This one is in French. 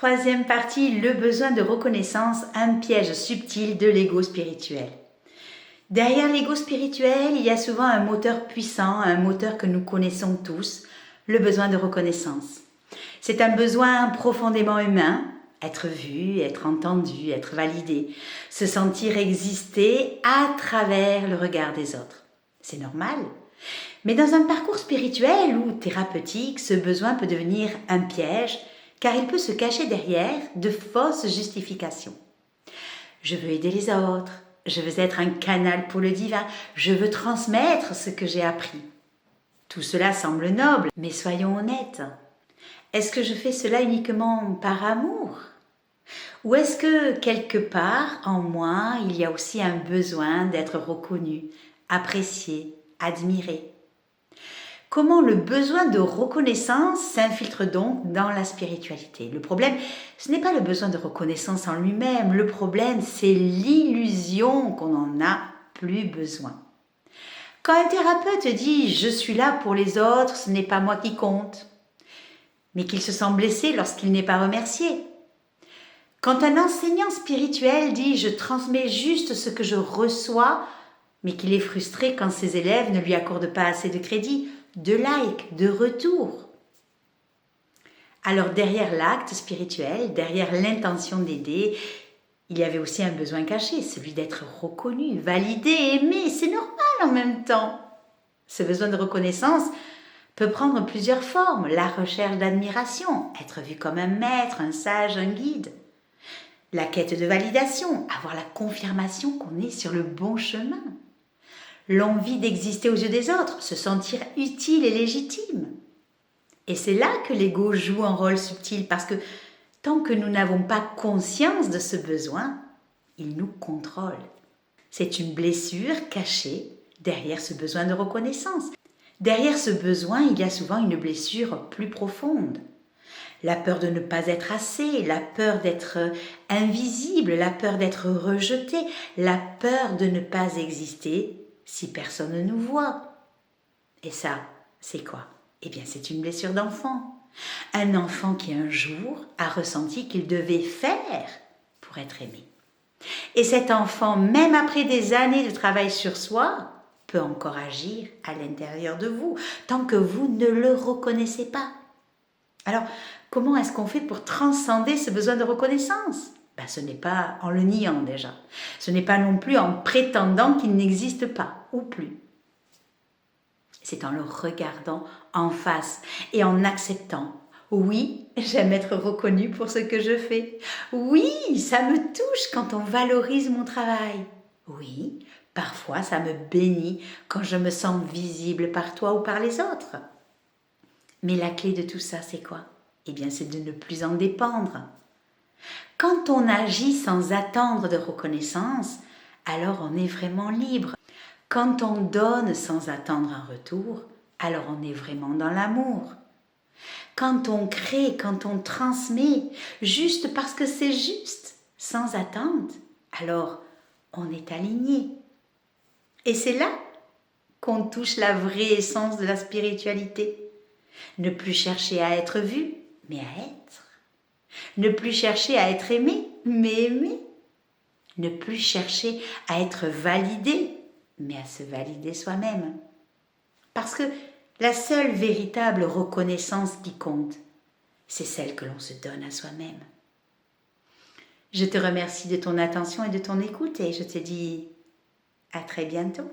Troisième partie, le besoin de reconnaissance, un piège subtil de l'ego spirituel. Derrière l'ego spirituel, il y a souvent un moteur puissant, un moteur que nous connaissons tous, le besoin de reconnaissance. C'est un besoin profondément humain, être vu, être entendu, être validé, se sentir exister à travers le regard des autres. C'est normal. Mais dans un parcours spirituel ou thérapeutique, ce besoin peut devenir un piège, car il peut se cacher derrière de fausses justifications. Je veux aider les autres, je veux être un canal pour le divin, je veux transmettre ce que j'ai appris. Tout cela semble noble, mais soyons honnêtes. Est-ce que je fais cela uniquement par amour ? Ou est-ce que quelque part en moi, il y a aussi un besoin d'être reconnu, apprécié, admiré ? Comment le besoin de reconnaissance s'infiltre donc dans la spiritualité ? Le problème, ce n'est pas le besoin de reconnaissance en lui-même, le problème, c'est l'illusion qu'on n'en a plus besoin. Quand un thérapeute dit « je suis là pour les autres, ce n'est pas moi qui compte », mais qu'il se sent blessé lorsqu'il n'est pas remercié. Quand un enseignant spirituel dit « je transmets juste ce que je reçois », mais qu'il est frustré quand ses élèves ne lui accordent pas assez de crédit, de likes, de retours. Alors derrière l'acte spirituel, derrière l'intention d'aider, il y avait aussi un besoin caché, celui d'être reconnu, validé, aimé, c'est normal en même temps. Ce besoin de reconnaissance peut prendre plusieurs formes, la recherche d'admiration, être vu comme un maître, un sage, un guide. La quête de validation, avoir la confirmation qu'on est sur le bon chemin. L'envie d'exister aux yeux des autres, se sentir utile et légitime. Et c'est là que l'ego joue un rôle subtil parce que tant que nous n'avons pas conscience de ce besoin, il nous contrôle. C'est une blessure cachée derrière ce besoin de reconnaissance. Derrière ce besoin, il y a souvent une blessure plus profonde. La peur de ne pas être assez, la peur d'être invisible, la peur d'être rejeté, la peur de ne pas exister si personne ne nous voit. Et ça, c'est quoi ? Eh bien, c'est une blessure d'enfant. Un enfant qui un jour a ressenti qu'il devait faire pour être aimé. Et cet enfant, même après des années de travail sur soi, peut encore agir à l'intérieur de vous, tant que vous ne le reconnaissez pas. Alors, comment est-ce qu'on fait pour transcender ce besoin de reconnaissance ? Ce n'est pas en le niant déjà. Ce n'est pas non plus en prétendant qu'il n'existe pas, ou plus. C'est en le regardant en face et en acceptant. Oui, j'aime être reconnue pour ce que je fais. Oui, ça me touche quand on valorise mon travail. Oui, parfois ça me bénit quand je me sens visible par toi ou par les autres. Mais la clé de tout ça, c'est quoi ? Eh bien, c'est de ne plus en dépendre. Quand on agit sans attendre de reconnaissance, alors on est vraiment libre. Quand on donne sans attendre un retour, alors on est vraiment dans l'amour. Quand on crée, quand on transmet, juste parce que c'est juste, sans attente, alors on est aligné. Et c'est là qu'on touche la vraie essence de la spiritualité. Ne plus chercher à être vu, mais à être. Ne plus chercher à être aimé, mais aimer. Ne plus chercher à être validé, mais à se valider soi-même. Parce que la seule véritable reconnaissance qui compte, c'est celle que l'on se donne à soi-même. Je te remercie de ton attention et de ton écoute et je te dis à très bientôt.